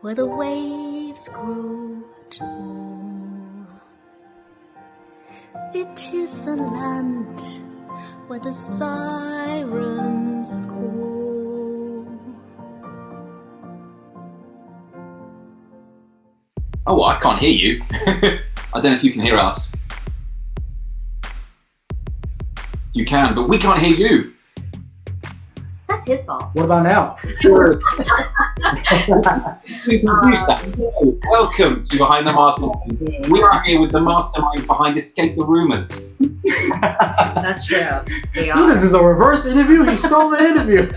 where the waves grow tall. It is the land where the sirens call. Oh, I can't hear you. I don't know if you can hear us. You can, but we can't hear you. That's his fault. What about now? Welcome to Behind the Masterminds. We are here with the mastermind behind Escapetheroomers. That's true. They Ooh, are. this is a reverse interview. He stole the interview.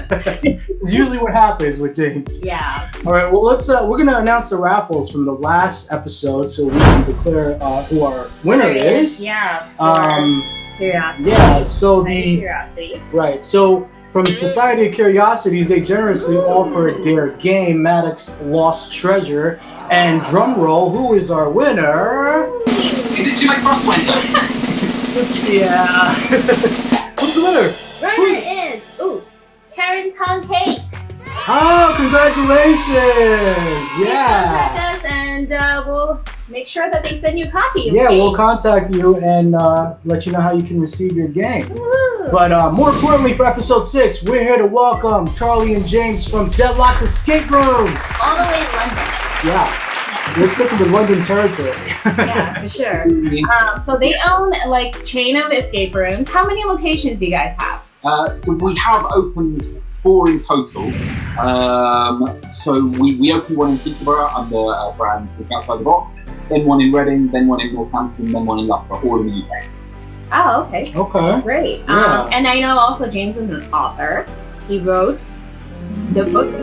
It's usually what happens with James. Yeah. All right. Well, let's. We're gonna announce the raffles from the last episode, so we can declare who our winner is. Yeah. Curiosity. Yeah. So the Curiosity. right. So from Society of Curiosities, they generously offered their game Maddox Lost Treasure, and drum roll, who is our winner? Is it too late for us to enter? Yeah. Who's the winner? Winner is Karen Tong Kate. Oh, congratulations! Yeah. Contact us and we'll make sure that they send you a copy. Yeah, okay? we'll contact you and let you know how you can receive your game. Woo. But more importantly, for episode 6, we're here to welcome Charlie and James from Deadlocked Escape Rooms. All the way in London. Yeah, we're sticking to London territory. Yeah, for sure. So they own like chain of escape rooms. How many locations do you guys have? So we have opened 4 in total. So we opened one in Peterborough under a brand Think Outside the Box, then one in Reading, then one in Northampton, then one in Loughborough, all in the UK. Oh, okay. Okay. Great. Yeah. And I know also James is an author. He wrote the books.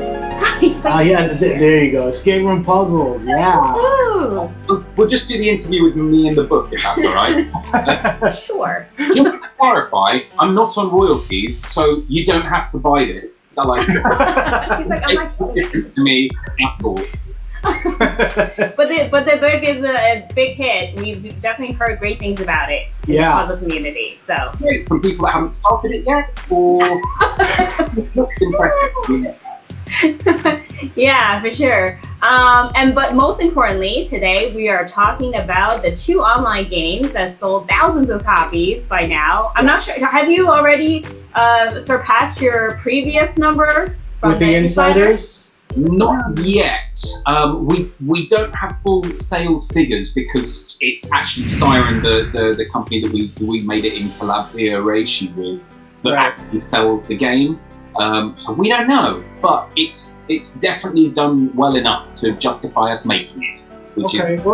Yes, there you go. Escape room puzzles. Yeah. Ooh, We'll just do the interview with me and the book, if that's all right. sure. Just to clarify, I'm not on royalties, so you don't have to buy this. That like, He's like, I'm it's not different to me at all. But the book is a big hit. We've definitely heard great things about it in Yeah. the puzzle community. So Great, from people that haven't started it yet, or it looks impressive. yeah, for sure. But most importantly, today we are talking about the 2 online games that sold thousands of copies by now. I'm not sure. Have you already surpassed your previous number from With the insiders? Not yet. We don't have full sales figures because it's actually Siren, the company that we made it in collaboration with, that Right. actually sells the game. So we don't know, but it's definitely done well enough to justify us making it. Which Okay. is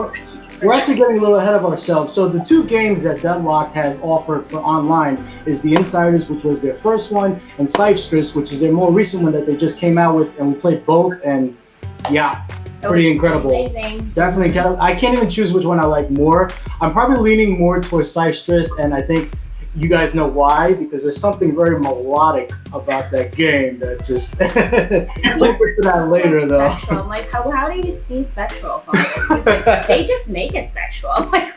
We're actually getting a little ahead of ourselves. So the 2 games that Deadlocked has offered for online is the Insiders, which was their first one, and Cyphstress, which is their more recent one that they just came out with, and we played both, and yeah, pretty incredible. Amazing. Definitely, I can't even choose which one I like more. I'm probably leaning more towards Cyphstress, and I think you guys know why, because there's something very melodic about that game that just we'll get to that later though. Sexual. I'm like, how do you see sexual from this? He's like, they just make it sexual. I'm like,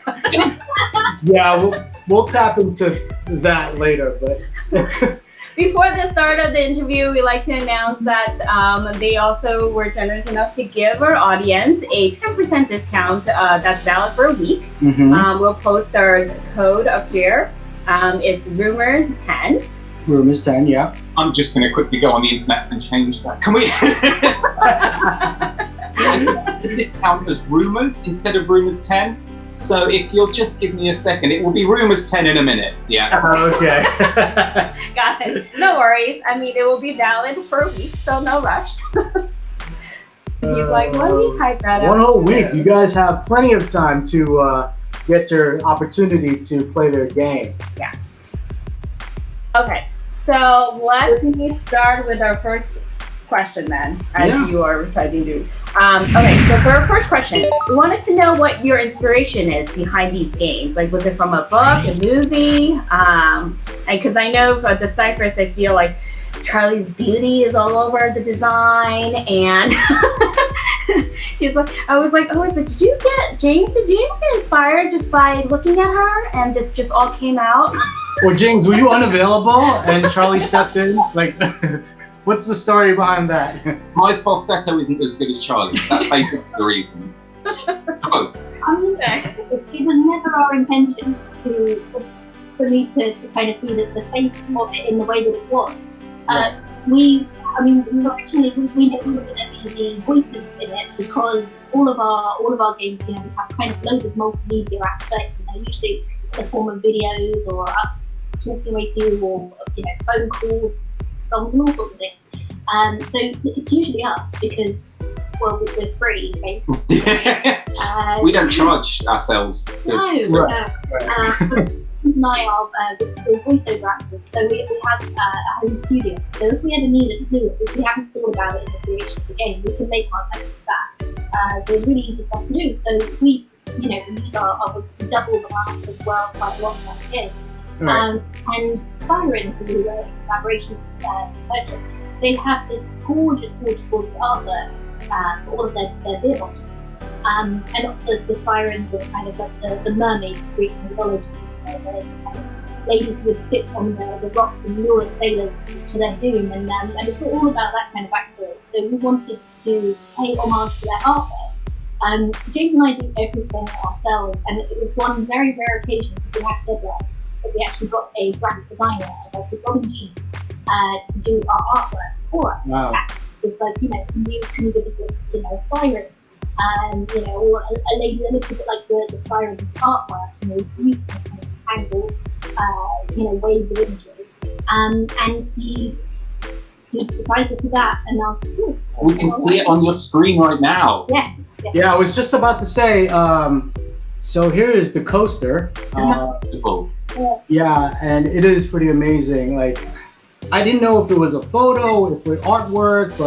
Yeah, we'll tap into that later, but before the start of the interview, we like to announce that they also were generous enough to give our audience a 10% discount that's valid for a week. We'll post our code up here. It's Rumors10. Rumors 10, yeah. I'm just going to quickly go on the internet and change that. Can we? The discount as Rumors instead of Rumors 10. So if you'll just give me a second, it will be Rumors 10 in a minute. Yeah. Okay. Got it. No worries. I mean, it will be valid for a week, so no rush. He's like, let me type that out. One whole week. You guys have plenty of time to get your opportunity to play their game. Yes. Okay, so let me start with our first question then, as you are trying to do. Okay, so for our first question, we wanted to know what your inspiration is behind these games. Like, was it from a book, a movie? Because I know for the Cyphstress, I feel like Charlie's beauty is all over the design, and she's like, I was like, did you get James? Did James get inspired just by looking at her, and this just all came out? Or James, were you unavailable and Charlie stepped in? Like, What's the story behind that? My falsetto isn't as good as Charlie's. That's basically the reason. Close. I mean, it was never our intention for me to kind of be the face of it in the way that it was. Originally we knew we were going to be the voices in it because all of our games, we have kind of loads of multimedia aspects, and they're usually in the form of videos or us talking away to you, or phone calls, songs, and all sorts of things. So it's usually us because, well, we're free basically. We don't charge ourselves. No. James and I are we're voiceover actors, so we have a home studio. So if we ever needed to do it, if we haven't thought about it in the creation of the game, we can make our own of that. So it's really easy for us to do. So we use our voice to double them up as well quite a lot in that game. Right. And Siren, who were in collaboration with Cyphstress, they have this gorgeous artwork for all of their beer bottles. And the sirens are kind of like the mermaids of Greek mythology. The kind of ladies who would sit on the rocks and lure sailors to their doom, and it's all about that kind of backstory. So we wanted to pay homage to their artwork. James and I do everything ourselves, and it was one very rare occasion because we had Deadlocked that we actually got a graphic designer, like Robin Jeans, to do our artwork for us. Wow. It's like, can you give us a siren? Or a lady that looks a bit like the siren's artwork, those beautiful kind of tangled, waves of imagery. And he surprised us with that, and I was like, ooh. We can see it on your screen right now. Yes. Yeah, I was just about to say, so here is the coaster. Beautiful. Yeah, and it is pretty amazing. Like, I didn't know if it was a photo, if it was artwork,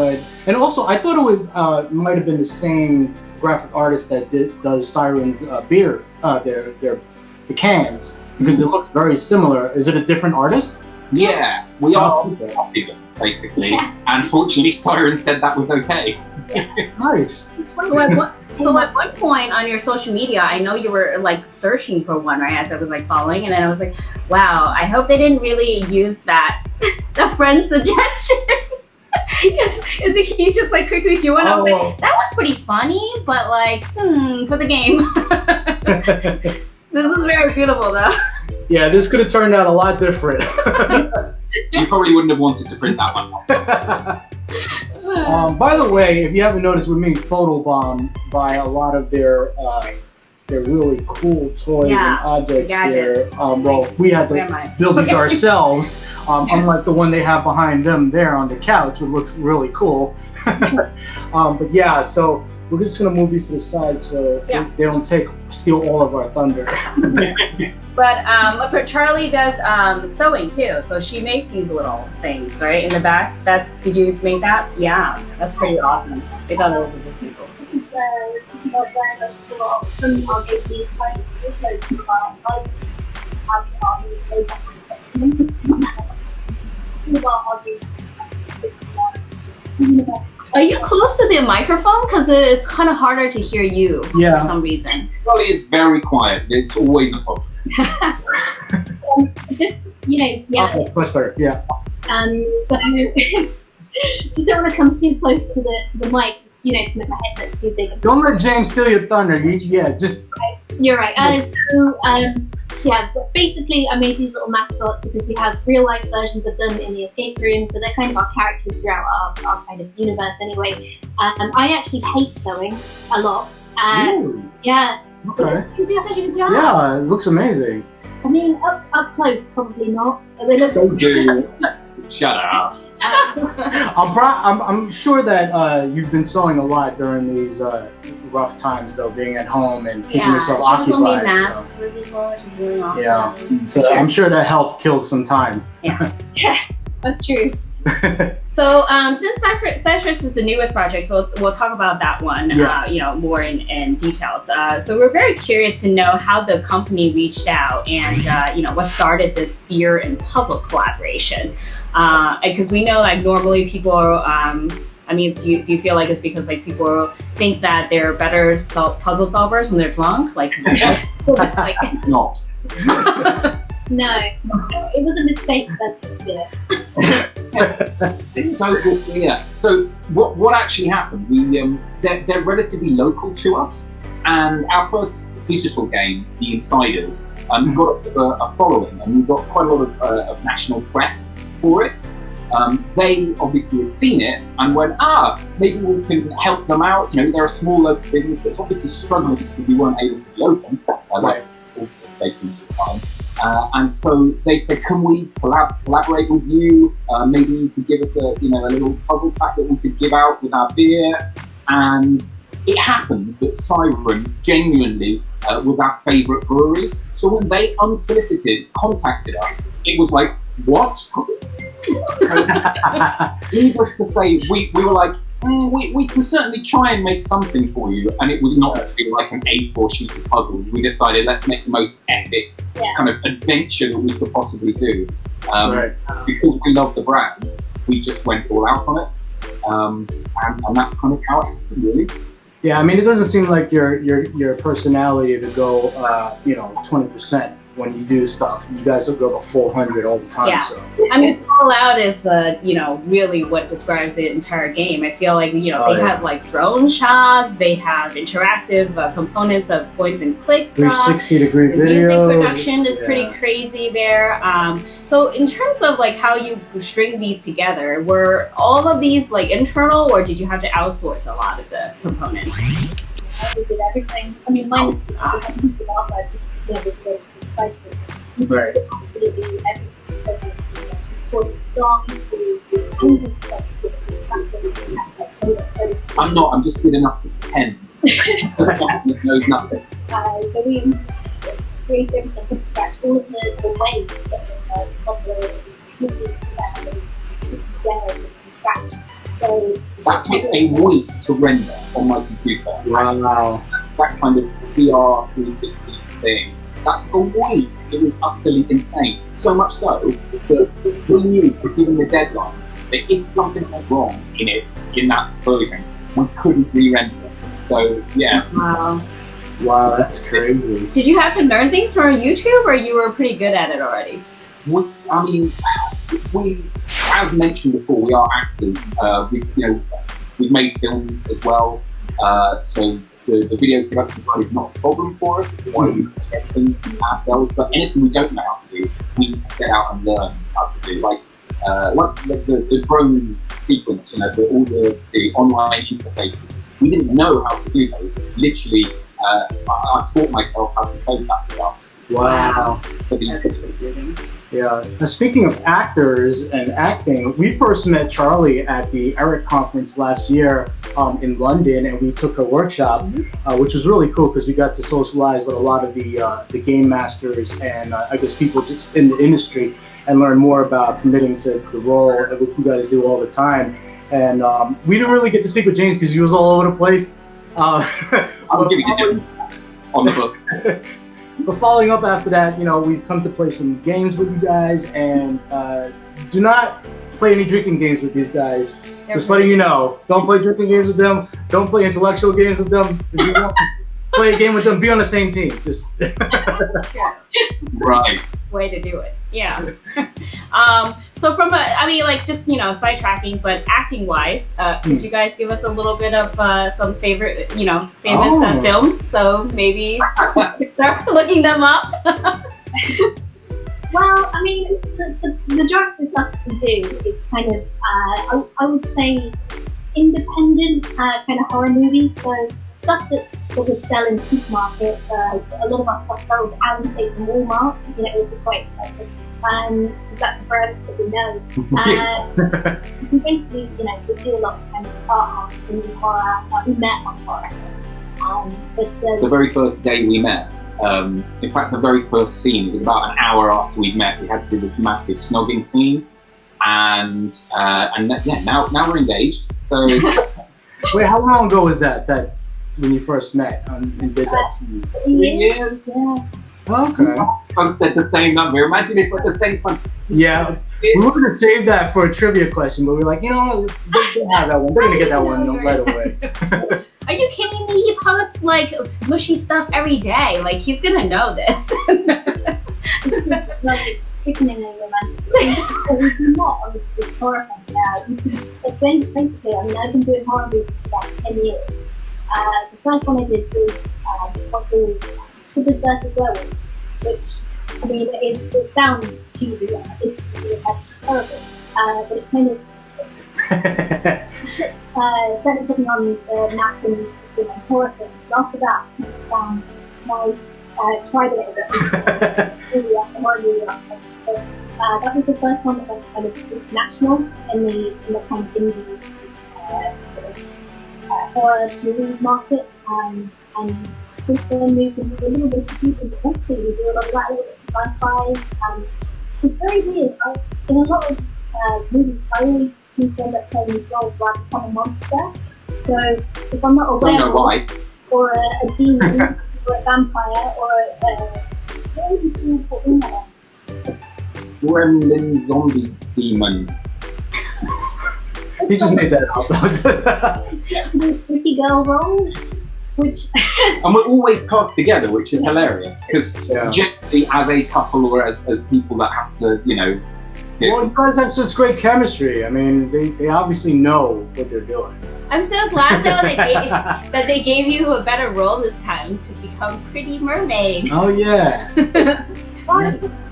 and also I thought it was might have been the same graphic artist that does Siren's beer, the cans, because it looks very similar. Is it a different artist? Yeah, we asked to copy them, basically. And fortunately, Siren said that was okay. Nice. So at one point on your social media, I know you were like searching for one, right? As I was like following, and then I was like, wow, I hope they didn't really use that the friend suggestion. Because he's just like quickly doing it. Like, that was pretty funny, but like, for the game. This is very beautiful though. Yeah, this could have turned out a lot different. You probably wouldn't have wanted to print that one. By the way, if you haven't noticed, we're being photobombed by a lot of their really cool toys and objects here. We had to build these ourselves, unlike the one they have behind them there on the couch, which looks really cool. But yeah, so we're just gonna move these to the side so they don't steal all of our thunder. But Charlie does sewing too, so she makes these little things, right, in the back. Did you make that? Yeah, that's pretty awesome. They thought it was really beautiful. This is very much a lot from our game side, also some of our guides have our laid back aspects to them. All of our games Are you close to the microphone? Because it's kind of harder to hear you for some reason. Charlie is very quiet. It's always a problem. Okay, much better. Yeah. So just don't want to come too close to the mic, to make my headset too big. Don't let James steal your thunder. You're right. But basically I made these little mascots because we have real life versions of them in the escape room, so they're kind of our characters throughout our kind of universe anyway. I actually hate sewing a lot. Yeah. Okay. You do such a good job. Yeah, it looks amazing. I mean, up close, probably not. They look. Don't do. Shut up. I'm sure that you've been sewing a lot during these rough times, though, being at home and keeping yourself occupied. She also made masks for people, which is really awesome. Yeah, so I'm sure that helped kill some time. Yeah, that's true. So since Cyphstress is the newest project, so we'll talk about that one, more in details. So we're very curious to know how the company reached out and what started this beer and puzzle collaboration. Because we know like normally people are, do you feel like it's because like people think that they're better puzzle solvers when they're drunk? Like, Not. No, it was a mistake. It's so good. Yeah. So what actually happened? They're relatively local to us, and our first digital game, The Insiders, got a following, and we got quite a lot of national press for it. They obviously had seen it and went, maybe we can help them out. You know, they're a small local business that's obviously struggling because we weren't able to be open, like all escape rooms at the time. And so they said, can we collaborate with you? Maybe you could give us a little puzzle pack that we could give out with our beer. And it happened that Siren genuinely was our favourite brewery. So when they unsolicited contacted us, it was like, what? Needless to say, we were like, we can certainly try and make something for you. And it was not like an A4 sheet of puzzles. We decided, let's make the most epic kind of adventure that we could possibly do. Because we love the brand, we just went all out on it. And that's kind of how it happened, really. Yeah, I mean, it doesn't seem like your personality to go, 20% when you do stuff. You guys will go the full 100 all the time. Yeah. So. I mean, all out is, really what describes the entire game. I feel like, they have like drone shots, they have interactive components of points and clicks. 360-degree videos. Music production is pretty crazy there. So in terms of like how you string these together, were all of these like internal, or did you have to outsource a lot of the components? We did everything. I mean, minus the piece of art, this little Cyphstress. We did absolutely everything. So we recorded songs, we did tons of stuff. I'm just good enough to pretend. Because I knows nothing. So we created everything from scratch. All of the waves that are possible would be generated from scratch. So that took a week to render on my computer. Wow. That kind of VR 360 thing. That took a week. It was utterly insane. So much so that we knew, given the deadlines, that if something went wrong in that version, we couldn't re-render it. So yeah. Wow, that's crazy. Did you have to learn things from YouTube, or you were pretty good at it already? We, as mentioned before, we are actors. We've made films as well. So the video production side is not a problem for us. We do everything ourselves, but anything we don't know how to do, we set out and learn how to do. Like the drone sequence, all the online interfaces. We didn't know how to do those. Literally, I taught myself how to code that stuff. Wow. For these videos. Yeah. Now, speaking of actors and acting, we first met Charlie at the ERIC conference last year in London, and we took her workshop, which was really cool because we got to socialize with a lot of the game masters and I guess people just in the industry and learn more about committing to the role, which you guys do all the time. And we didn't really get to speak with James because he was all over the place. I was giving a different on the book. But following up after that, we've come to play some games with you guys, and do not play any drinking games with these guys. Just letting you know, don't play drinking games with them. Don't play intellectual games with them. If you want to play a game with them, be on the same team. Just right. Way to do it. Yeah. So from sidetracking, but acting wise, could you guys give us a little bit of some favorite, famous films? So maybe start looking them up. Well, I mean, the majority of the stuff we do is kind of, I would say, independent kind of horror movies. So stuff that would sell in supermarkets. A lot of our stuff sells out in States and Walmart, which is quite expensive. Because that's the brand that we know. We basically, we do a lot of kind of art house and horror. We met on horror. The very first day we met, in fact, the very first scene, it was about an hour after we'd met. We had to do this massive snogging scene, and now we're engaged. So, wait, how long ago was that when you first met and did that scene? 3 years. Yeah. Okay. Both said the same number. Imagine if at the same time. Yeah, we were gonna save that for a trivia question, but we're like, they're gonna have that one. They're gonna get that one right away. Are you kidding me? He posts like mushy stuff every day. Like he's gonna know this. Sickeningly romantic. So we met on this horror film. Basically, I mean, I've been doing horror movies for about 10 years. The first one I did was one called Strippers vs. Werewolves, which, I mean, it sounds cheesy, it's cheesy, it's terrible, but it kind of certainly put me on the map in horror films. And after that, I found my tried it really horror movie. So that was the first one that went kind of international in the kind of indie sort of horror movie market. And since then moved into a little bit of producing, but also we do a lot of that, a little bit of sci-fi. It's very weird. In a lot of movies, I always seem to end up playing these roles where I become a monster. So if I'm not a werewolf or a demon or a vampire or what would you call that? Gremlin zombie demon. He just made that up. Get to do pretty girl roles, which and we're always cast together, which is hilarious because generally, as a couple or as people that have to, you know. Well, you guys have such great chemistry. I mean, they obviously know what they're doing. I'm so glad though that they gave you a better role this time to become Pretty Mermaid. Oh yeah.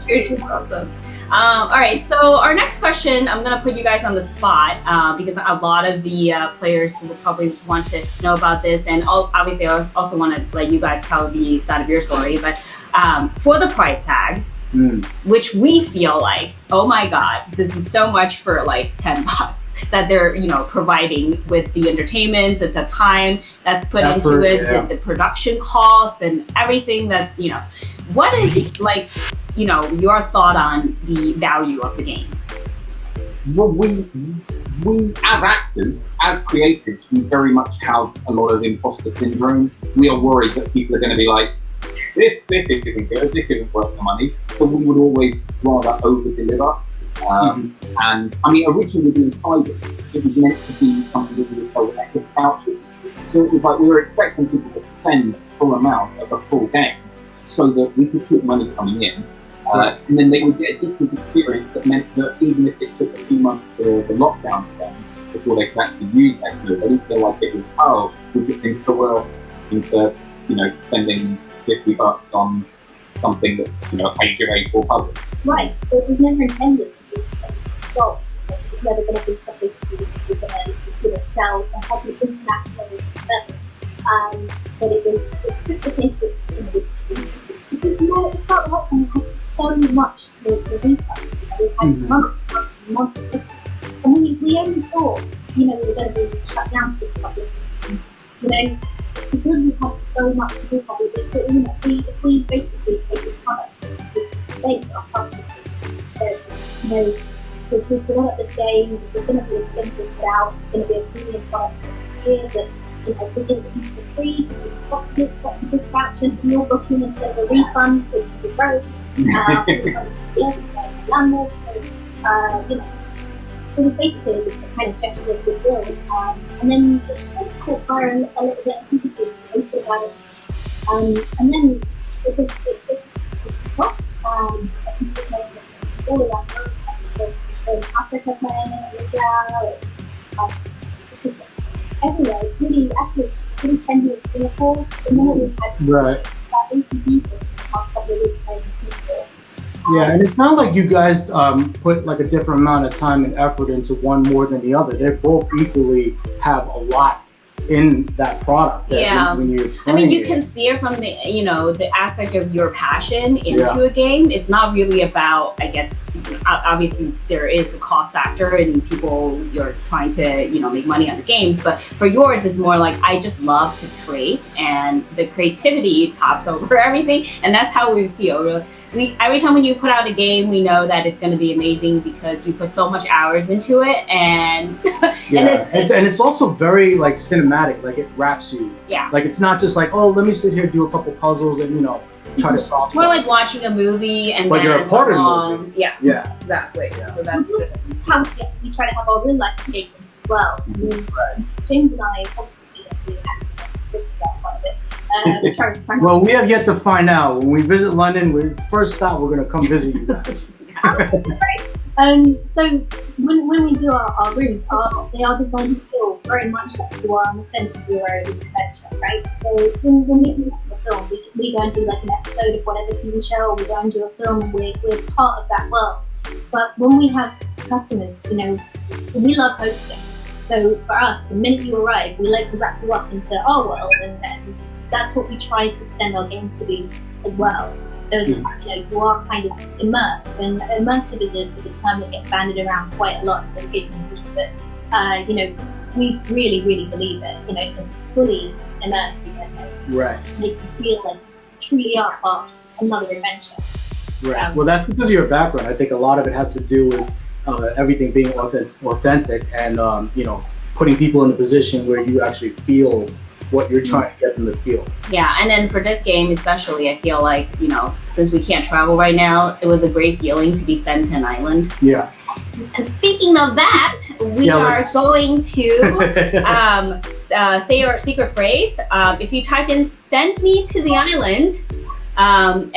You're welcome. All right, so our next question, I'm gonna put you guys on the spot because a lot of the players will probably want to know about this, and obviously I also want to let you guys tell the side of your story. But for the price tag, which we feel like, oh my god, this is so much for like $10 that they're providing with the entertainment at the time that's put into it, the production costs and everything that's what is like your thought on the value of the game? Well, we as actors, as creatives, we very much have a lot of imposter syndrome. We are worried that people are going to be like, this isn't good, this isn't worth the money. So we would always rather over-deliver. And I mean, originally with Cyphstress, it was meant to be something that we would sell with vouchers. So it was like we were expecting people to spend the full amount of a full game so that we could keep money coming in. And then they would get a decent experience that meant that even if it took a few months for the lockdown to end before they could actually use that code, they didn't feel like it was, we've just been coerced into, spending $50 on something that's, a page of A4 puzzle. Right, so it was never intended to be something sold. It was never going to be something you were going to sell on such an international level. But it's just the case that, because at the start of lockdown, we had so much to refund. We had months and months of difference. And we only thought, we were going to be shut down for just a couple of months. And, because we had so much to refund, we thought, if we basically take this product, we thank our customers. So, we've developed this game, there's going to be this thing we put out, it's going to be a premium product next year that we give it to you for free, you can possibly accept a big voucher for your booking instead of a refund because we're broke. Yes, landlord, so it was basically as a kind of gesture of goodwill. And then it kind of caught fire a little bit, and people posted about it. And then it just took off. People playing all around the world, in Africa playing, Israel, just everywhere. It's really trendy in Singapore. The minute we've had about 80 people in the past couple of weeks playing in Singapore. Yeah, and it's not like you guys put like a different amount of time and effort into one more than the other. They both equally have a lot in that product. When you're playing I mean, you can see it from the the aspect of your passion into a game. It's not really about, I guess, obviously there is a cost factor and you're trying to make money on the games, but for yours it's more like, I just love to create, and the creativity tops over everything, and that's how we feel. Every time when you put out a game, we know that it's going to be amazing because you put so much hours into it, and and it's also very like cinematic. Like it wraps you. Yeah. Like it's not just like, oh, let me sit here do a couple puzzles and try to solve. More like watching a movie and but then you're a part of the movie. Yeah. Exactly. Yeah. So that's how we try to have our real life escape rooms as well. James and I obviously that part of it. Well, we have yet to find out. When we visit London, first stop, we're going to come visit you guys. Great. So when we do our rooms, they are designed to feel very much like you are on the centre of your own adventure, right? So when we do a film, we go and do like an episode of whatever TV show, or we go and do a film, and we're part of that world. But when we have customers, you know, we love hosting. So for us, the minute you arrive, we like to wrap you up into our world, and that's what we try to extend our games to be as well. So that, you know, you are kind of immersed, and immersive is a term that gets bandied around quite a lot in the escape room industry. But you know, we really, really believe it. You know, to fully immerse you, and make you feel like you truly are part of another adventure. Right. Well, that's because of your background. I think a lot of it has to do with everything being authentic, and you know, putting people in a position where you actually feel what you're trying to get them to feel. Yeah, and then for this game especially, I feel like, you know, since we can't travel right now, it was a great feeling to be sent to an island. Yeah. And speaking of that, we are going to say our secret phrase. If you type in "send me to the island," and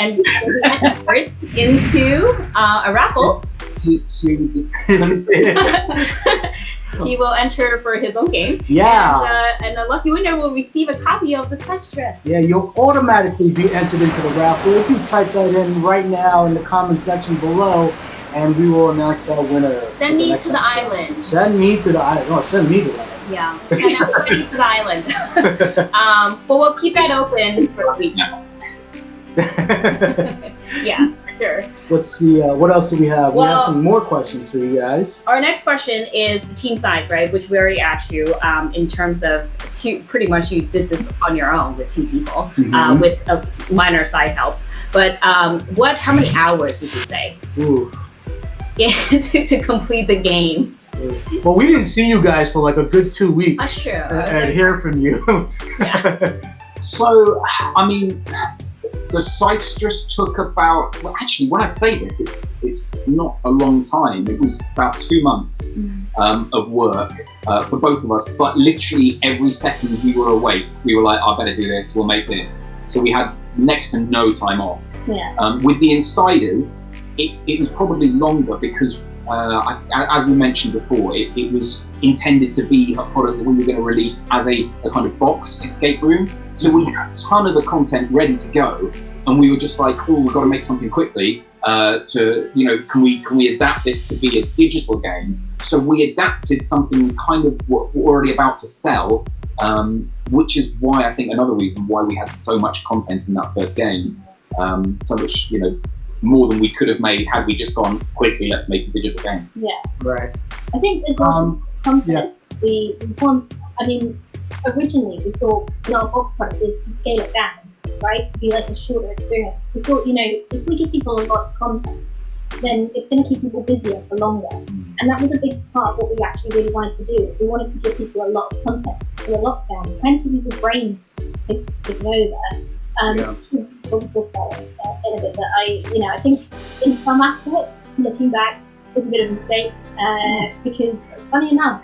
put into a raffle, he will enter for his own game. Yeah. And a lucky winner will receive a copy of the Cyphstress. Yeah, you'll automatically be entered into the raffle if you type that in right now in the comment section below, and we will announce that winner. Send me to the island. Send me to the island. No, send me to the island. Yeah, send me to the island. But we'll keep that open for a week now. Yes, for sure. Let's see, what else do we have? Well, we have some more questions for you guys. Our next question is the team size, right? Which we already asked you in terms of pretty much you did this on your own with 2 people, with minor side helps. But how many hours would you say? Ooh. Yeah, to complete the game? Well, we didn't see you guys for like a good 2 weeks. That's true. And hear from you. Yeah. So, I mean, the Cyphstress took about, well, actually, when I say this, it's not a long time. It was about 2 months of work for both of us. But literally every second we were awake, we were like, I better do this, we'll make this. So we had next to no time off. Yeah. With the Insiders, it was probably longer because, as we mentioned before, it was intended to be a product that we were going to release as a kind of box escape room. So we had a ton of the content ready to go, and we were just like, "Oh, we've got to make something quickly to, you know, can we adapt this to be a digital game?" So we adapted something kind of what we're already about to sell, which is why I think another reason why we had so much content in that first game, so much, you know, more than we could have made had we just gone quickly, let's make a digital game. Yeah. Right. I think as well content, we want, I mean, originally we thought in our box product is to scale it down, right? To be like a shorter experience. We thought, you know, if we give people a lot of content, then it's going to keep people busier for longer. And that was a big part of what we actually really wanted to do. We wanted to give people a lot of content for the lockdowns, kind of give people's brains to go there. We'll talk about it in a bit, but I think in some aspects, looking back, it's a bit of a mistake because, funny enough,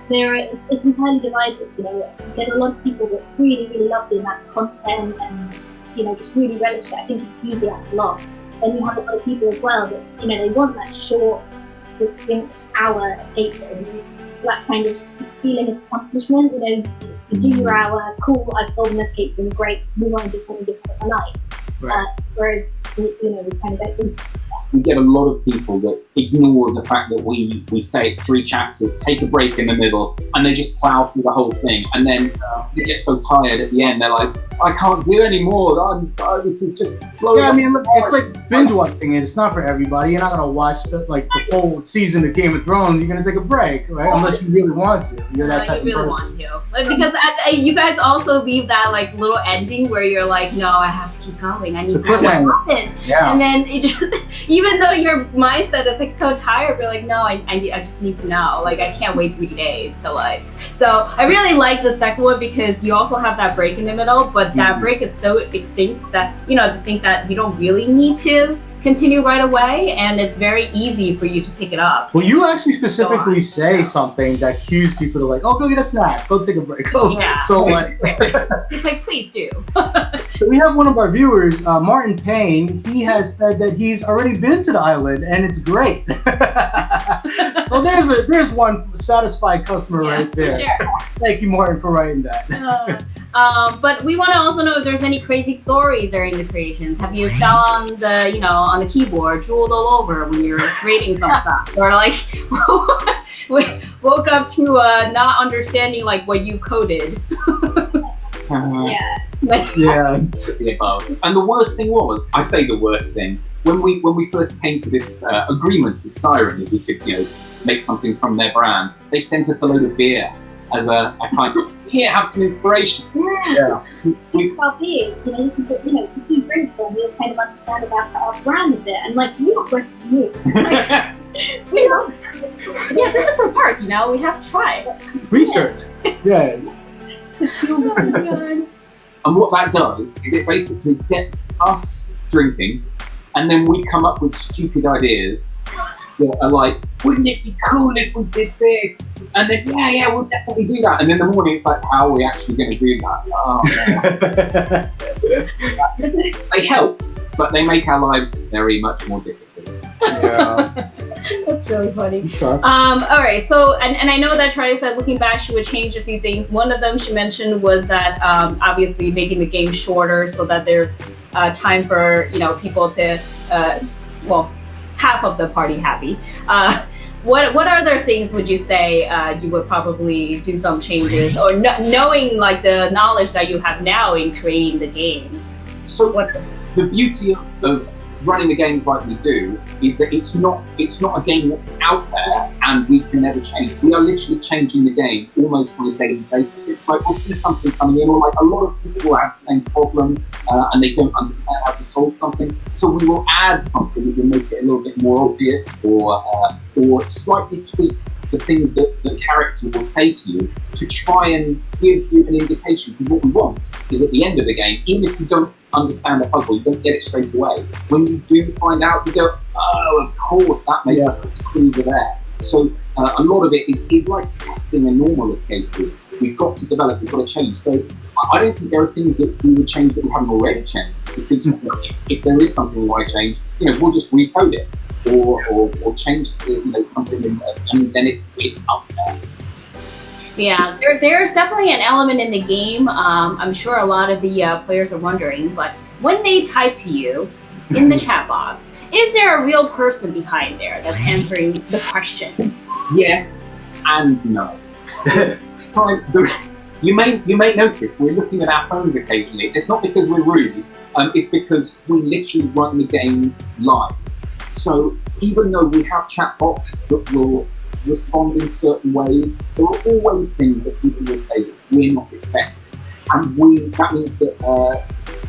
it's entirely divided. You know, you get a lot of people that really, really love the amount of content and, you know, just really relish it. I think enthusiasts a lot. Then you have a lot of people as well that, you know, they want that short, succinct hour escape room, that kind of feeling of accomplishment. You know, you do your hour, cool, I've solved an escape room, great, we want to do something different at night. Right. Whereas, you know, we kind of don't do that. We get a lot of people that ignore the fact that we say it's 3 chapters, take a break in the middle, and they just plow through the whole thing. And then they get so tired at the end, they're like, I can't do any more. This is just blowing up. I mean, it's like binge watching it. It's not for everybody. You're not going to watch the full season of Game of Thrones. You're going to take a break, right? Unless you really want to. You're that type of person. Want to. Like, because you guys also leave that like little ending where you're like, no, I have to keep going. I need to know what happened. Yeah. And then it just, even though your mindset is like so tired, you're like, no, I just need to know. Like, I can't wait 3 days to like. So I really like the second one because you also have that break in the middle, but that break is so distinct that, you know, to think that you don't really need to continue right away, and it's very easy for you to pick it up. Well, you actually specifically say something that cues people to like, oh, go get a snack, go take a break. Oh, Yeah. so like, It's like, please do. so we have one of our viewers, Martin Payne. He has said that he's already been to the island and it's great. So there's one satisfied customer right there. Sure. Thank you, Martin, for writing that. But we want to also know if there's any crazy stories during the creations. Have you fell on the keyboard, drooled all over when you're creating some stuff, or like woke up to not understanding like what you coded? Yeah. Yeah. The above. And the worst thing was, I say the worst thing, when we first came to this agreement with Siren that we could make something from their brand, they sent us a load of beer as a kind of, here, have some inspiration. Yeah. It's about beers. This is what, if you drink them, you'll kind of understand about our brand a bit. And like, we're not working for you. Yeah, this is for park. We have to try it. Research. Yeah. And what that does is it basically gets us drinking, and then we come up with stupid ideas that are like, wouldn't it be cool if we did this? And then, yeah, we'll definitely do that. And in the morning, it's like, how are we actually going to do that? Oh, man. They help, but they make our lives very much more difficult. Yeah. That's really funny. Okay. All right, so and I know that Charlie said looking back she would change a few things. One of them she mentioned was that obviously making the game shorter so that there's time for people to half of the party happy. What other things would you say you would probably do some changes, or knowing like the knowledge that you have now in creating the games? So the beauty of running the games like we do is that it's not a game that's out there and we can never change. We are literally changing the game almost on a daily basis. It's like we'll see something coming in, or like a lot of people have the same problem and they don't understand how to solve something. So we will add something that will make it a little bit more obvious, or slightly tweak the things that the character will say to you to try and give you an indication. Because what we want is at the end of the game, even if you don't understand the puzzle, you don't get it straight away. When you do find out, you go, oh, of course, that makes sense. The clues are there. So a lot of it is like testing a normal escape room. We've got to develop, we've got to change. So I don't think there are things that we would change that we haven't already changed. Because if there is something we want to change, we'll just recode it. Or change something, and then it's up there. Yeah, there's definitely an element in the game. I'm sure a lot of the players are wondering, but when they type to you in the chat box, is there a real person behind there that's answering the questions? Yes and no. You may notice we're looking at our phones occasionally. It's not because we're rude. It's because we literally run the games live. So even though we have chat bots that will respond in certain ways, there are always things that people will say that we're not expecting. And that means that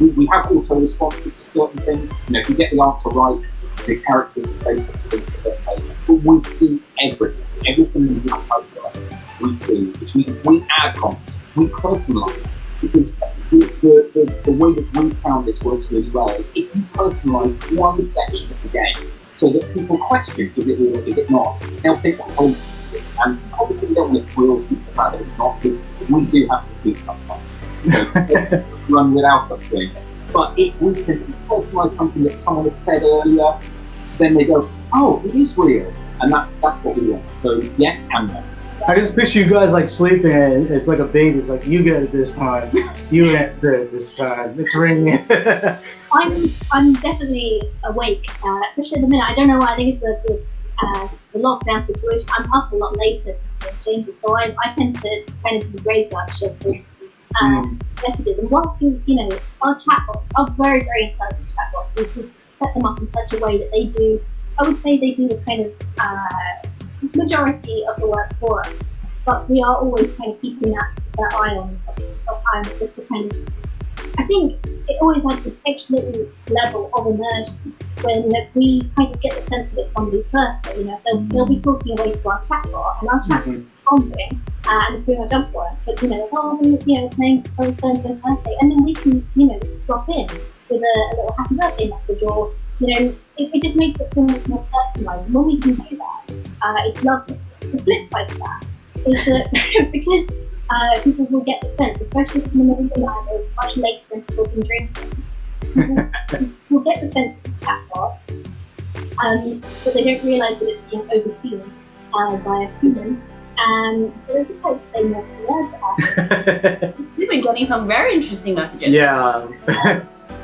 we have auto responses to certain things. If you get the answer right, the character will say something in a certain place. But we see everything. Everything that you type to us, we see. Which means we add comments, we personalise. Because the way that we found this works really well is if you personalise one section of the game so that people question, is it real, is it not, they'll think the whole thing's real. And obviously we don't want to spoil the fact that it's not, because we do have to sleep sometimes. So it's run without us doing it. But if we can personalise something that someone has said earlier, then they go, oh, it is real. And that's what we want. So yes and no. I just picture you guys like sleeping and it's like a baby. It's like, you get it this time. You get it this time. It's ringing. I'm definitely awake, especially at the minute. I don't know why. I think it's the lockdown situation. I'm up a lot later than James, so I tend to kind of do graveyard shift with messages. And once our chatbots are very, very intelligent chatbots. We've set them up in such a way that they do, I would say they do the kind of majority of the work for us, but we are always kind of keeping that eye on just to kind of, I think it always has this extra little level of immersion when we kind of get the sense that it's somebody's birthday. They'll be talking away to our chatbot, and our chatbot is responding and it's doing our job for us, but it's playing so-and-so's birthday, and then we can drop in with a little happy birthday message, or it just makes it so much more personalised. And when we can do that, it's lovely. The flip side of that is that because people will get the sense, especially if it's in the middle of the night or it's much later and people have been drinking, people will get the sense it's a chatbot, but they don't realise that it's being overseen by a human. So they just like to say naughty words at us. You've been getting some very interesting messages. Yeah.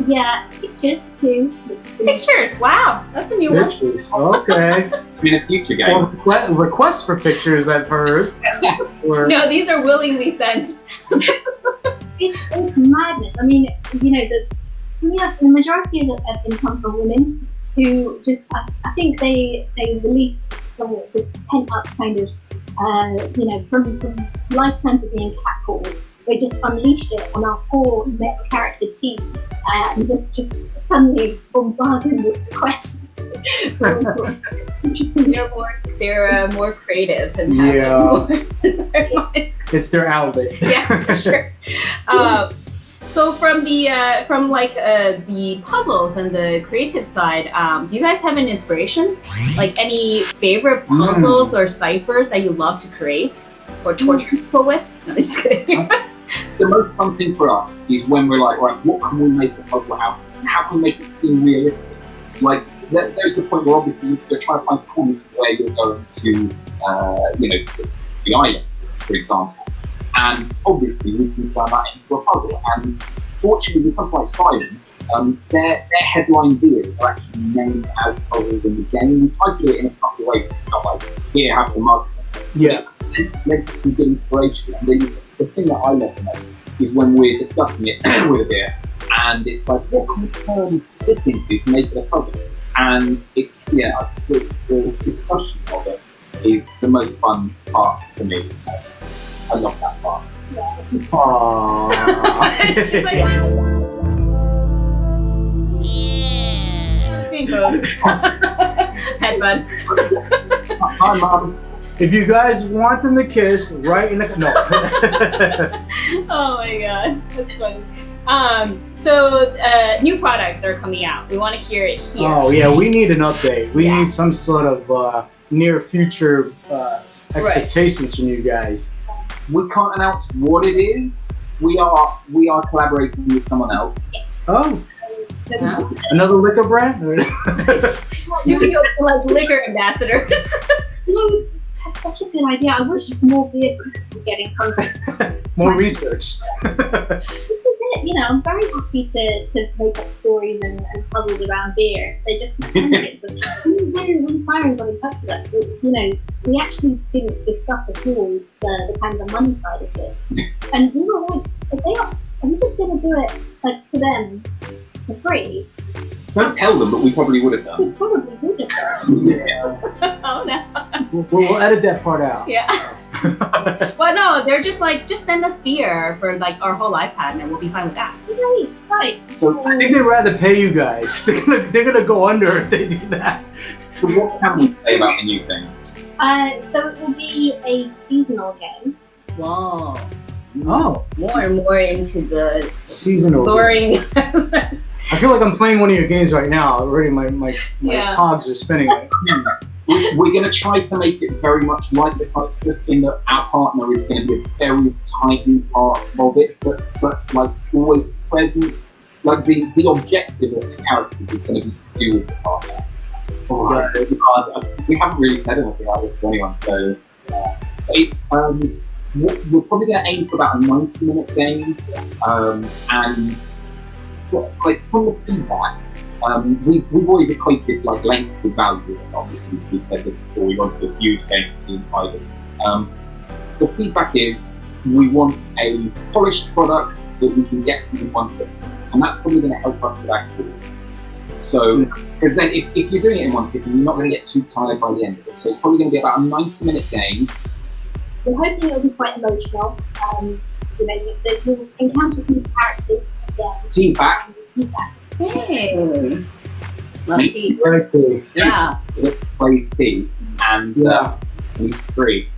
Yeah, pictures too. Pictures, wow, that's a new one. Pictures. Okay. In a future game. Well, requests for pictures, I've heard. No, these are willingly sent. It's madness. I mean, the majority of them come from women who just, I think they release some of this pent up kind of, from lifetimes of being catcalled. They just unleashed it on our poor male character team, and just suddenly bombarded with requests. So it's like, interesting. They're more creative and It's their outlet. Yeah, for sure. So from the puzzles and the creative side, do you guys have an inspiration? Like any favorite puzzles or ciphers that you love to create or torture people with? No, just kidding. The most fun thing for us is when we're like, right, what can we make a puzzle out of? How can we make it seem realistic? Like, there's the point where obviously you're trying to find corners where you're going to, the island, for example. And obviously we can turn that into a puzzle. And fortunately, with something like Siren, their headline videos are actually named as puzzles in the game. We try to do it in a subtle way, so it's not like, here, have some marketing. Yeah. It led to some good inspiration. And the thing that I love the most is when we're discussing it with a beer, and it's like, what can we turn this into to make it a puzzle? And it's, the discussion of it is the most fun part for me. I love that part. Aww. She's like, Headbutt. Hi, Mum. If you guys want them to kiss, right in the no. Oh my god, that's funny. So new products are coming out. We want to hear it here. Oh yeah, we need an update. We need some sort of near future expectations from you guys. We can't announce what it is. We are collaborating with someone else. Yes. Oh. So, Another liquor brand? Studio like liquor ambassadors. That's such a good idea. I wish more beer people were getting hungry. More research. This is it. I'm very happy to make up stories and puzzles around beer. They just keep sending it to us. When Siren got in touch with us, we actually didn't discuss at all the kind of the money side of it. And we were like, are we just going to do it like for them for free? Don't tell them, but we probably would have We done. probably would have done. Yeah. Oh no. We'll edit that part out. Yeah. Well, no, they're just like, just send us beer for like our whole lifetime, and we'll be fine with that. Right. So I think they'd rather pay you guys. They're gonna go under if they do that. So what can we say about the new thing? So it will be a seasonal game. Whoa. Oh, More and more into the seasonal. luring. I feel like I'm playing one of your games right now. Already, my cogs are spinning. We're going to try to make it very much like the Cyphstress, in that our partner is going to be a very tiny part of it, but like always present. Like the objective of the characters is going to be to do with the partner. We haven't really said anything like this to anyone, so it's we're probably going to aim for about a 90-minute game, and like from the feedback, we've always equated like length with value. And obviously, we've said this before. We wanted a huge game for the insiders. The feedback is we want a polished product that we can get from one sitting, and that's probably going to help us with our calls. So, because then if you're doing it in one sitting, you're not going to get too tired by the end of it. So it's probably going to be about a 90-minute game. We're hoping it'll be quite emotional. You'll encounter some characters again. Tea's back. Tea's back. Hey. Love tea. Right there. Yeah. So it plays T, and he's free.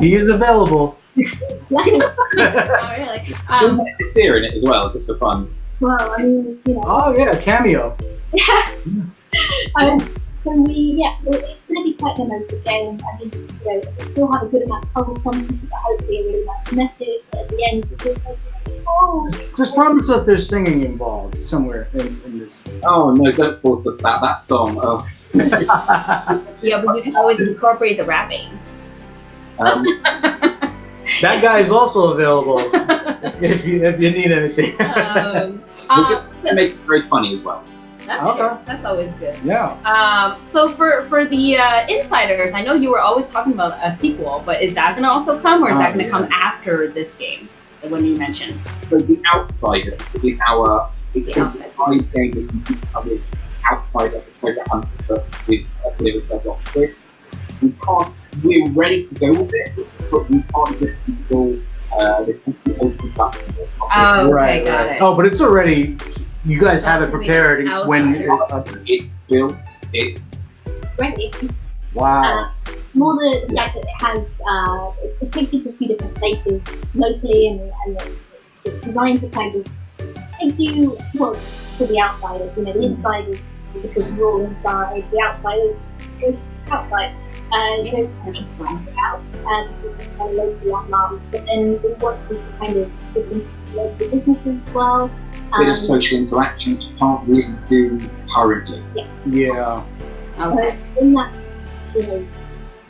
He is available. Oh, really? There's Seer in it as well, just for fun. Well, I mean, you know. Oh yeah, cameo. So it's going to be quite an emotive game. I mean, you know, we still have a good amount of puzzle content, but hopefully a really nice message that at the end you feel like, oh. Just promise that there's singing involved somewhere in this. Oh no, don't force us that song. Oh. Yeah, but you can always incorporate the rapping. That guy is also available if you need anything. We'll make it very funny as well. That's always good. Yeah. So for the insiders, I know you were always talking about a sequel, but is that going to also come, or is that going to come after this game? The one you mentioned. So the Outsiders is our it's a live game that you can cover outside of the treasure hunt, but with a bit of a deadlock twist. We're ready to go with it, but we can't get until the country opens up. Oh, okay, got it. Oh, but it's already. You guys have it prepared when it's built. It's ready. Wow. It's more the fact that it has it takes you to a few different places locally, and it's designed to kind of take you for the outsiders. You know, the insiders because you're all inside. The outsiders go outside. So out to see some kind of local landmarks, but then we want you to kind of dip into local businesses as well. Bit of social interaction you can't really do currently. Yeah. So when that's, you know,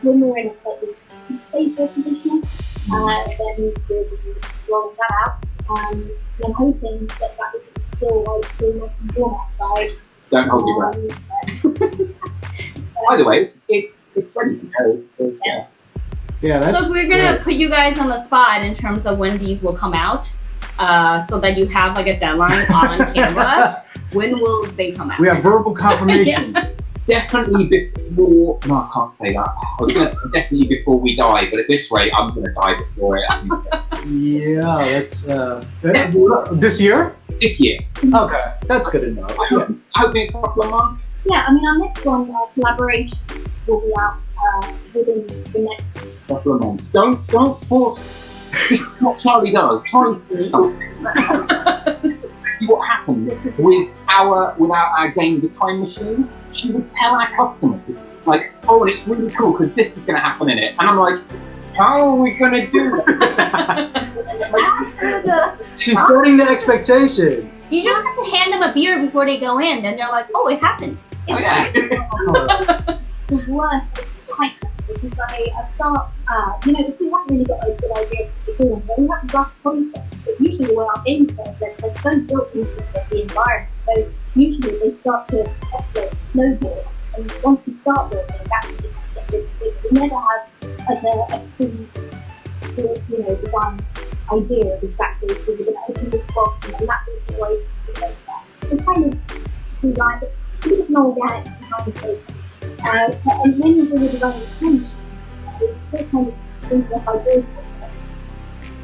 when we're in a slightly safer position, then we'll be rolling that out. And I'm hoping that will be still nice and warm outside. Don't hold your breath. By the way, it's ready to go. So yeah. Yeah. That's so we're gonna put you guys on the spot in terms of when these will come out, so that you have like a deadline on camera. When will they come out? We have verbal confirmation. Definitely before. No, I can't say that. I was going to say definitely before we die, but at this rate, I'm going to die before it. Yeah, that's this year. This year. Okay, that's good enough. I hope in a couple of months. Yeah, I mean, our next one, our collaboration, will be out within the next couple of months. Don't force. This is what Charlie does. Charlie does something. What happened with our game, the time machine? She would tell our customers, like, oh, and it's really cool because this is going to happen in it. And I'm like, how are we going to do that? She's setting the expectation. You just have to hand them a beer before they go in, and they're like, oh, it happened. The worst is quite because I start, you know, if we haven't really got a good idea of what we're doing, then we have a rough concept. But usually the way our games go is that they're so built into the environment. So usually they start to escalate, snowball. And once we start building, that's when we get really big. We never have a you know, design idea of exactly if we're going to open this box and then that is the way we go to that. We kind of design it. It's a bit of an organic design process. And when we were designing the time machine, we were still kind of thinking of ideas for it.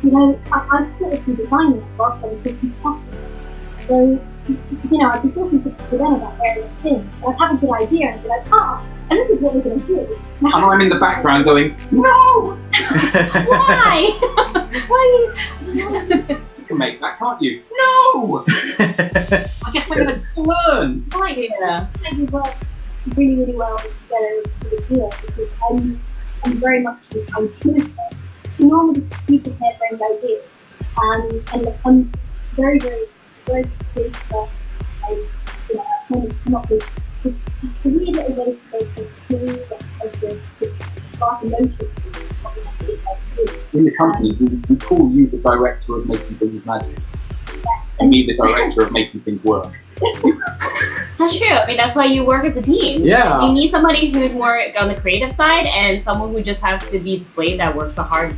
You know, I'd still be designing it whilst I was talking to customers. So, you know, I'd be talking to them about various things. And I'd have a good idea and be like, and this is what we're going to do. And I'm in the background going, no! Why? Why? You can make that, can't you? No! I guess I'm going to learn. Right, yeah. We work really, really well together as a duo because I'm very much an ideas person. I'm normally the stupid harebrained ideas. And I'm very, very, very creative person. I kind of come up with really little ways to make things cool and to spark emotion. Something like that. In the company, we call you the director of making things magic. And me the director of making things work. That's true. I mean, that's why you work as a team. Yeah. You need somebody who's more on the creative side and someone who just has to be the slave that works the hard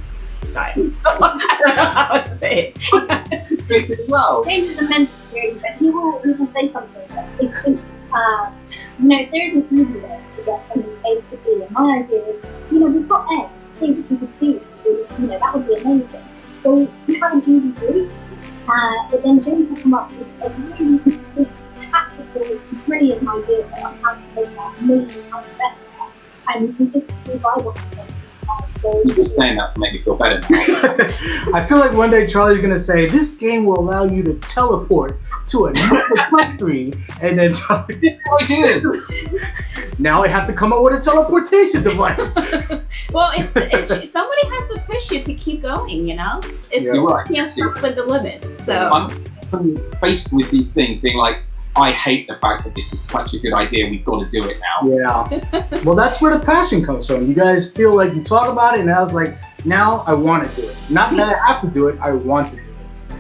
side. I don't know how to say it. Well, James is immensely creative, and he will say something. If you know, if there is an easy way to get from A to B, and my idea is, you know, we've got A, think we could B to B, you know, that would be amazing. So we have an easy route, but then James will come up with a really fantastical, brilliant idea on how to make that a million times better, and we just revive off of it. So You're just saying that to make me feel better now. I feel like one day Charlie's going to say, this game will allow you to teleport to another country. And then Charlie, I did. now I have to come up with a teleportation device. Well, it's somebody has to push you to keep going, you know? It's You're right. you can't stop at the limit. So I'm often faced with these things being like, I hate the fact that this is such a good idea, we've got to do it now. Yeah. Well, that's where the passion comes from. You guys feel like you talk about it, and I was like, now I want to do it. Not that I have to do it, I want to do it.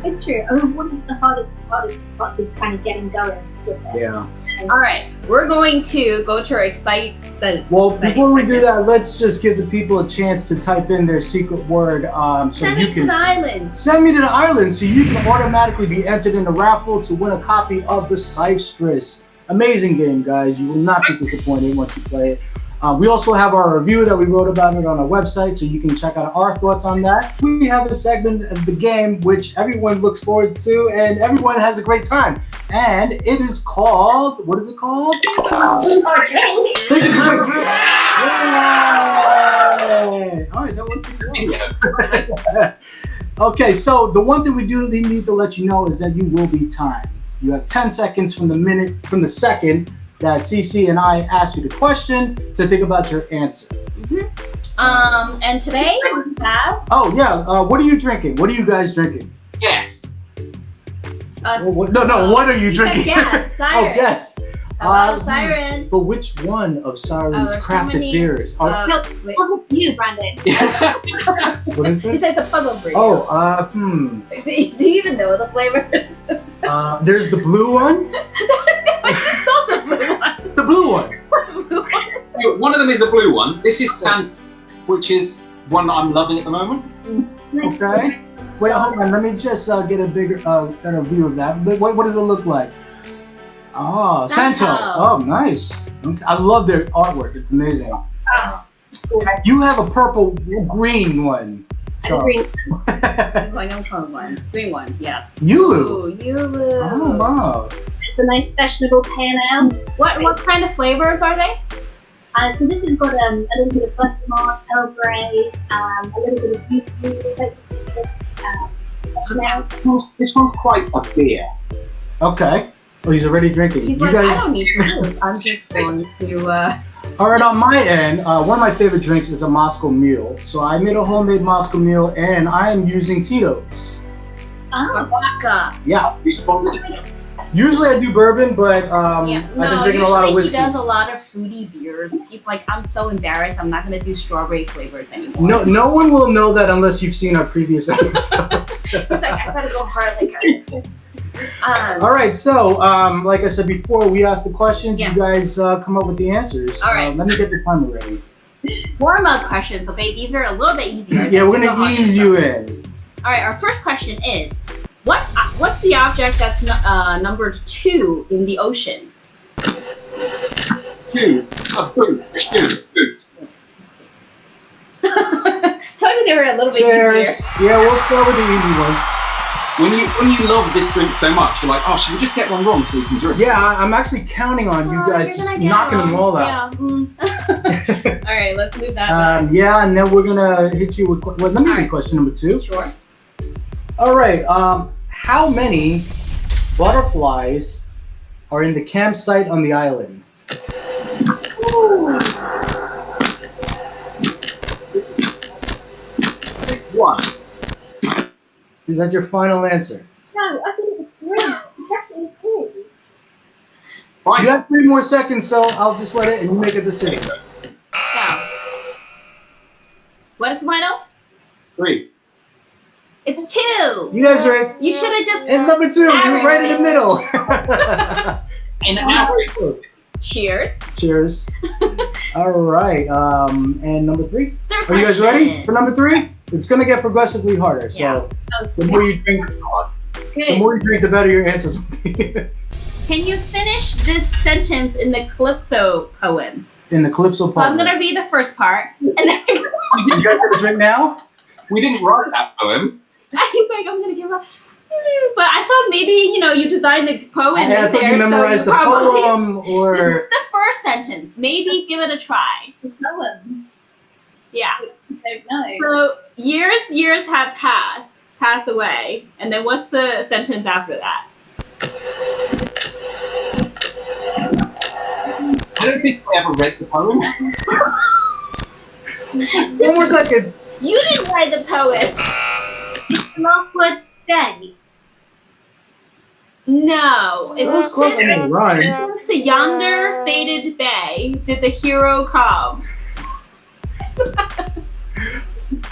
it's true. I mean, one of the hardest parts is kind of getting going with it. Yeah. all right, we're going to go to our excite sentence. Well, before we do that, let's just give the people a chance to type in their secret word. So Send you me can to the island. send me to the island, so you can automatically be entered in the raffle to win a copy of the Cyphstress. Amazing game, guys. You will not be disappointed once you play it. We also have our review that we wrote about it on our website, so you can check out our thoughts on that. We have a segment of the game which everyone looks forward to, and everyone has a great time. And it is called, what is it called? Drink or drink. Think of the drink. Yay! All right, that was Okay, so the one thing we do need to let you know is that you will be timed. You have 10 seconds from the second that CC and I ask you the question to think about your answer. And today we have Oh yeah, what are you drinking? What are you guys drinking? Yes. No, what are you drinking? Yes, Siren. Oh, yes. Hello, Siren. But which one of Siren's there's so crafted many, beers? Are, No, wait. it wasn't you, Brandon. what is He it? says a puzzle for you. Oh, Do you even know the flavors? there's the blue one. I saw the blue one. The blue one. The blue one. One of them is a blue one. This is sand, which is one that I'm loving at the moment. Nice. Okay. Wait, hold on. Let me just get a better view of that. What does it look like? Oh, Santo. Santo. Oh, nice. Okay. I love their artwork. It's amazing. You have a purple green one. Green. It's like a fun one. Green one, yes. Yulu. Ooh, Yulu. Oh, wow. It's a nice sessionable pale ale. What kind of flavors are they? So this has got a little bit of bergamot, Earl Grey, a little bit of youth juice, like the citrus. This one's quite a beer. Okay. Oh, he's already drinking. He's you like, guys. I don't need to move. I'm just going to. All right, on my end, one of my favorite drinks is a Moscow Mule. So I made a homemade Moscow Mule, and I am using Tito's. Oh, Vodka. Yeah. You sponsored? Usually I do bourbon, but I've been drinking a lot of He whiskey. does a lot of fruity beers. He's like, I'm so embarrassed. I'm not going to do strawberry flavors anymore. No one will know that unless you've seen our previous episodes. He's like, I gotta go hard liquor. All right, so like I said before, we asked the questions. Yeah. You guys come up with the answers. All right. Let me get the timer ready. Warm up questions, okay? These are a little bit easier. Yeah, we're Let's gonna go hard ease stuff. you in. All right, our first question is, what's the object that's number 2 in the ocean? Two. A boot. Boot. Told you they were a little bit Cheers. easier. Yeah, we'll start with the easy one. When you love this drink so much, you're like, oh, should we just get one wrong so we can drink? Yeah, I'm actually counting on you Oh, guys you're just gonna get knocking it them wrong. all out. Yeah. All right, let's move that back. Yeah, and then we're gonna hit you with. Well, let me read question number 2. Sure. All right. How many butterflies are in the campsite on the island? It's one. Is that your final answer? no, I think it was 3. Definitely 3. Fine. You have 3 more seconds, so I'll just let it and you make a decision. Yeah. What is final? 3. It's 2. You guys ready? You should have just. It's number 2. You're right in the middle. In average. Cheers. Cheers. All right. And number 3. Third Are you guys ready question. for number 3? It's gonna get progressively harder. So Yeah. the more you drink, the better your answers will be. Can you finish this sentence in the Calypso poem? In the Calypso So I'm poem. gonna read the first part, and then You guys gonna drink now? We didn't write that poem. I think I'm gonna give up. But I thought maybe you designed the poem I in thought there, you memorized so the you probably. poem, or This is the first sentence. Maybe give it a try. Poem. Yeah. I don't know. So years have passed away, and then what's the sentence after that? I don't think I ever read the poem. 1 more seconds. You didn't write the poem. The last word stay. No, That was it's close on the rhyme. to yonder faded bay did the hero come.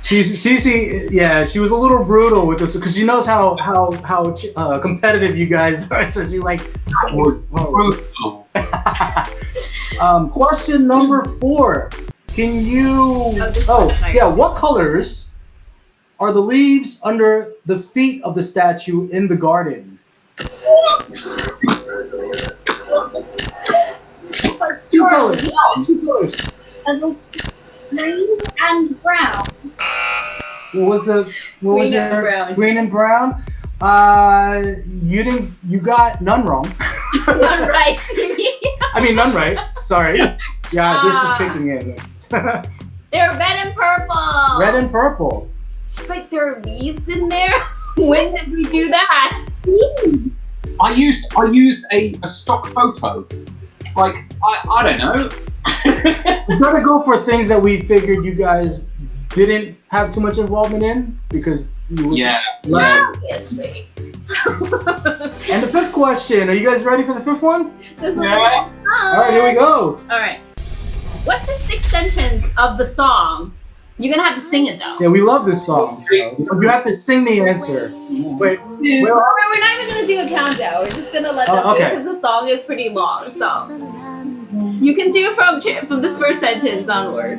Cece, yeah, she was a little brutal with this because she knows how competitive you guys are. So she's like, That was brutal. question number 4. Can you? What colors are the leaves under the feet of the statue in the garden? Two colors. Green and brown. What was Green and your brown. green and brown? You got none wrong. Not right. I mean none right. Sorry. Yeah, this is kicking in. They're red and purple. Red and purple. She's like, there are leaves in there. When did we do that? Leaves. I used a stock photo. Like I don't know. We try to go for things that we figured you guys didn't have too much involvement in because you would Obviously. And the 5th question, are you guys ready for the 5th one? Yeah. All right, here we go. All right. What's the 6th sentence of the song? You're gonna have to sing it though. Yeah, we love this song. So you have to sing the answer. Wait, We're not even gonna do a countdown. We're just gonna let them do it okay. because the song is pretty long. So you can do from this first sentence onward.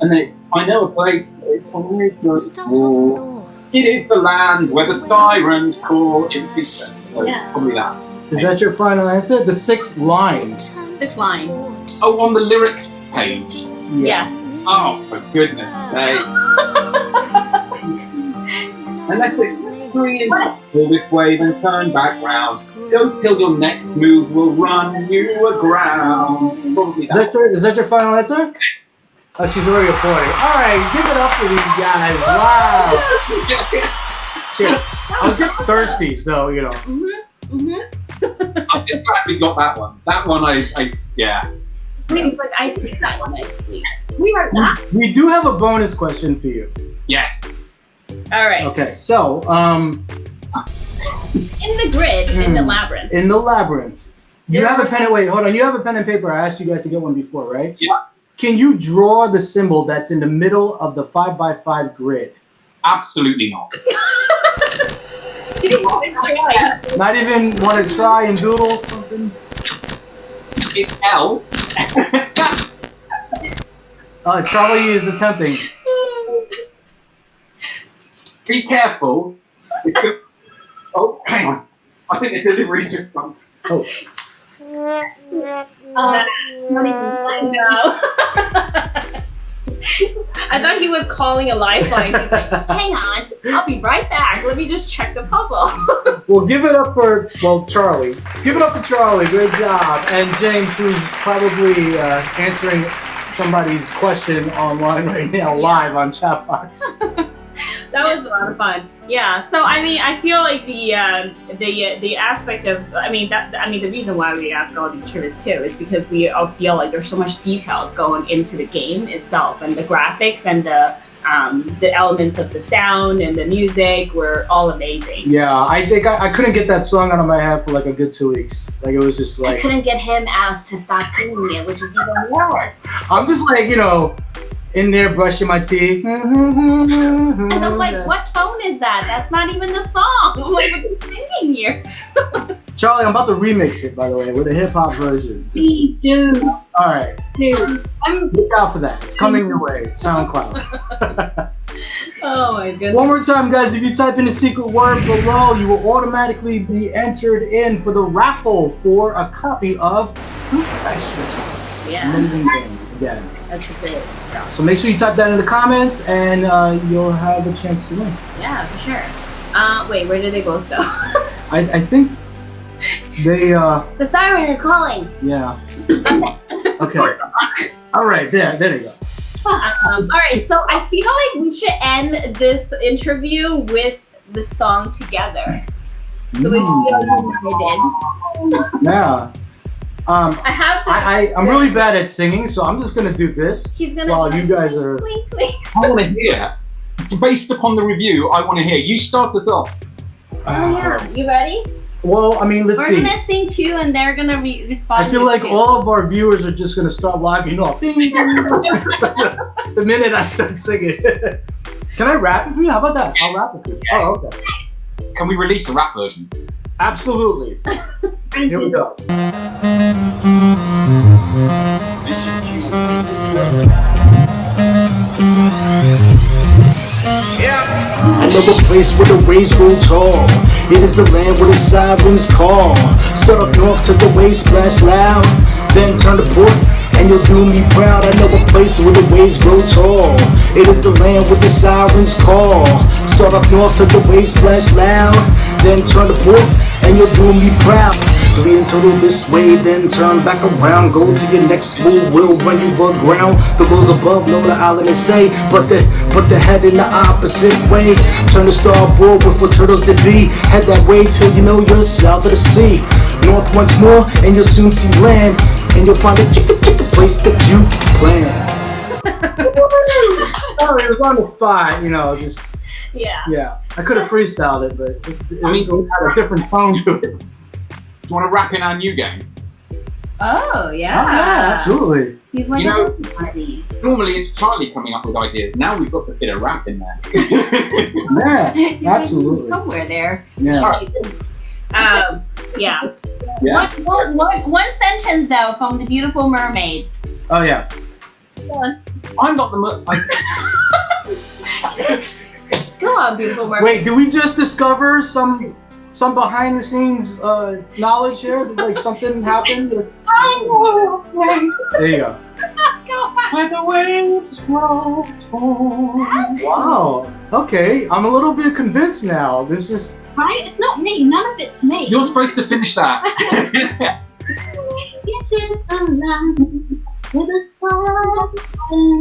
And then it's, I know a place. Start off north. It is the land where the sirens call impatient. So it's probably that. is that your final answer? The 6th line. This line. Oh, on the lyrics page. Yes. Oh, for goodness sake. Unless it's 3 and go this way, then turn back round. Go till your next move will run you aground. Probably that. Is that your final answer? Yes. Oh, she's already applauding. All right, give it up for these guys. Wow. Shit. I was getting thirsty, so, you know. I'm just glad we got that one. That one, yeah. Wait, like I sleep that one. I sleep. We wrote that. We do have a bonus question for you. Yes. All right. Okay, so, In the grid, in the labyrinth. in the labyrinth, you have a pen. Wait, hold on. You have a pen and paper. I asked you guys to get one before, right? Yeah. Can you draw the symbol that's in the middle of the 5x5 grid? Absolutely not. You didn't even try. Not even want to try and doodle something? It's L. Charlie is attempting. Be careful. Because, oh, hang on. I think the delivery's just gone. Oh, Not even close. No. I thought he was calling a lifeline. He's like, hang on, I'll be right back. Let me just check the puzzle. well, give it up for, Charlie. Give it up for Charlie. Great job. And James, who's probably answering somebody's question online right now, live on Chatbox. That was a lot of fun. Yeah. So I mean, I feel like the aspect of the reason why we ask all these trivias too is because we all feel like there's so much detail going into the game itself, and the graphics and the elements of the sound and the music were all amazing. Yeah, I think I couldn't get that song out of my head for like a good 2 weeks. Like it was just like I couldn't get him out to stop singing it, which is even worse. I'm just like, in there brushing my teeth. And I'm like, what tone is that? That's not even the song. I'm like, what are you singing here? Charlie, I'm about to remix it, by the way, with a hip hop version. Please do. All right, look out for that. It's coming your way. SoundCloud. Oh my goodness. One more time, guys. If you type in the secret word below, you will automatically be entered in for the raffle for a copy of Cyphstress. Yeah. Amazing game. Again. That's great. So make sure you type that in the comments, and you'll have a chance to win. Yeah, for sure. Wait, where did they both go? I think The siren is calling. Yeah. Okay. All right, there you go. All right, so I feel like we should end this interview with the song together. So we feel united. Yeah. I'm really bad at singing, so I'm just gonna do this. He's gonna while you guys are. I want to hear. Based upon the review, I want to hear. You start us off. Oh yeah, you ready? Well, I mean, let's see. We're gonna sing too, and they're gonna respond. I feel like all of our viewers are just gonna start logging off the minute I start singing. Can I rap it for you? How about that? I'll rap it for you. Yes. Oh, okay. Yes. Can we release a rap version? Absolutely. Here we go. I know a place where the waves grow tall. It is the land where the sirens call. Start up north till the waves splash loud. Then turn to port and you'll do me proud. I know a place where the waves grow tall. It is the land where the sirens call. Start up north till the waves splash loud. Then turn to port and you'll do me proud. 3 in total this way, then turn back around. Go to your next move, we'll run you aground. The goals above know the island is safe, but the head in the opposite way. Turn the starboard with what turtles to be. Head that way till you know you're south of the sea. North once more, and you'll soon see land. And you'll find a chicka place that you plan. Oh, it was on the spot, just... Yeah. I could have freestyled it, but it had a different tone to it. Do you want to rap in our new game? Oh yeah. Oh yeah, absolutely. He's like Normally it's Charlie coming up with ideas. Now we've got to fit a rap in there. Yeah, absolutely. Somewhere there. Yeah. Yeah. Yeah. One sentence though from The Beautiful Mermaid. Oh yeah. Go on. I'm not the Go on, Beautiful Mermaid. Wait, did we just discover some behind the scenes knowledge here? Like something happened? There you go. Where the waves roll tall. Wow. Okay, I'm a little bit convinced now. This is Right? It's not me. None of it's me. You're supposed to finish that. It is the land where the sun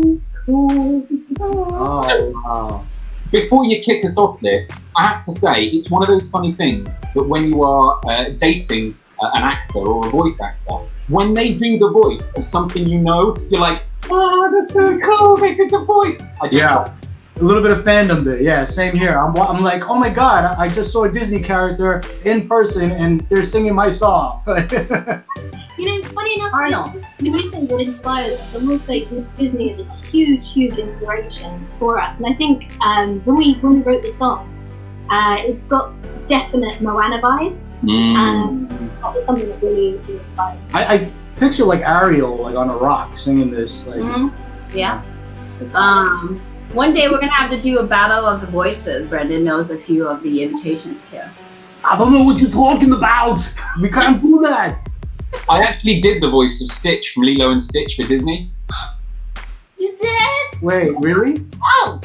is cold. oh wow. Before you kick us off this, I have to say, it's one of those funny things that when you are dating an actor or a voice actor, when they do the voice of something you're like, oh, that's so cool, they did the voice. A little bit of fandom there. Yeah, same here. I'm like, oh my god, I just saw a Disney character in person and they're singing my song. Funny enough, when you say what inspires us, I will say Disney is a huge, huge inspiration for us. And I think when we wrote the song, it's got definite Moana vibes. That was something that really inspires me. I picture like Ariel, like on a rock, singing this. Like, Yeah. One day we're gonna have to do a battle of the voices. Brendan knows a few of the invitations too. I don't know what you're talking about. We can't do that. I actually did the voice of Stitch from Lilo and Stitch for Disney. You did? Wait, really? Oh!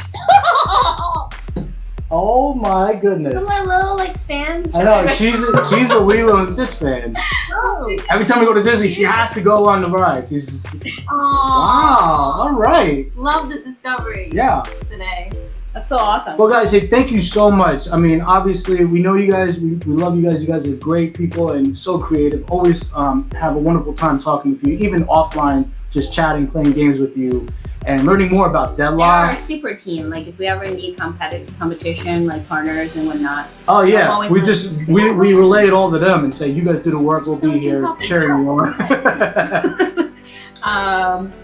Oh my goodness. I'm a little fan. I know, she's a Lilo and Stitch fan. Oh. Every time we go to Disney, she has to go on the ride. She's just... Aww. Wow, all right. Love the discovery. Yeah. Today. That's so awesome. Well, guys, hey, thank you so much. I mean, obviously, we know you guys. We love you guys. You guys are great people and so creative. Always have a wonderful time talking with you, even offline, just chatting, playing games with you, and learning more about They're Deadlocked. our super team. Like, if we ever need competition, like partners and whatnot. Oh yeah, we relay it all to them and say, you guys do the work. We'll be here cheering you on.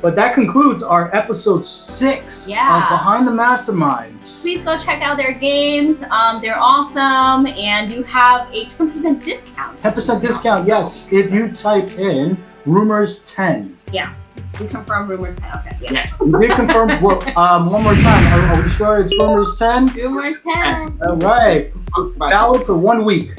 But that concludes our episode 6 of Behind the MasterMinds. Please go check out their games. They're awesome, and you have a 10% discount. 10% discount, yes, if you type in Rumors 10. Yeah, we confirm Rumors 10. Okay, yeah. We did confirm. Well, one more time. Are we sure it's Rumors 10? Rumors 10. All right. Valid for 1 week.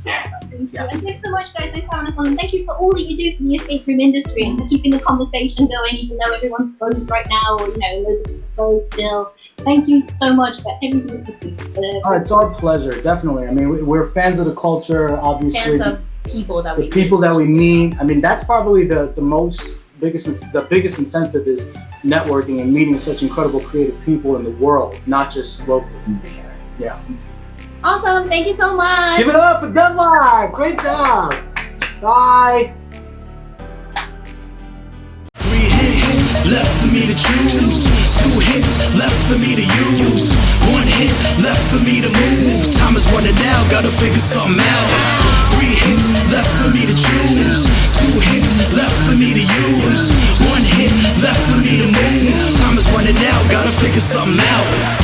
Yeah. Thank you. And thanks so much, guys. Thanks for having us on. And thank you for all that you do for the escape room industry and for keeping the conversation going, even though everyone's closed right now, or, you know, loads of people closed still. Thank you so much for everything that you do. Oh, it's our pleasure, definitely. I mean, we're fans of the culture, obviously. Fans of people that the people that we meet. I mean, that's probably the biggest incentive is networking and meeting such incredible creative people in the world, not just locally. Yeah. Awesome. Thank you so much. Give it up for Deadlocked. Great job. Bye. 3 hits left for me to choose. 2 hits left for me to use. 1 hit left for me to move. Time is running out, gotta figure something out. 3 hits left for me to choose. 2 hits left for me to use. 1 hit left for me to move. Time is running out, gotta figure something out.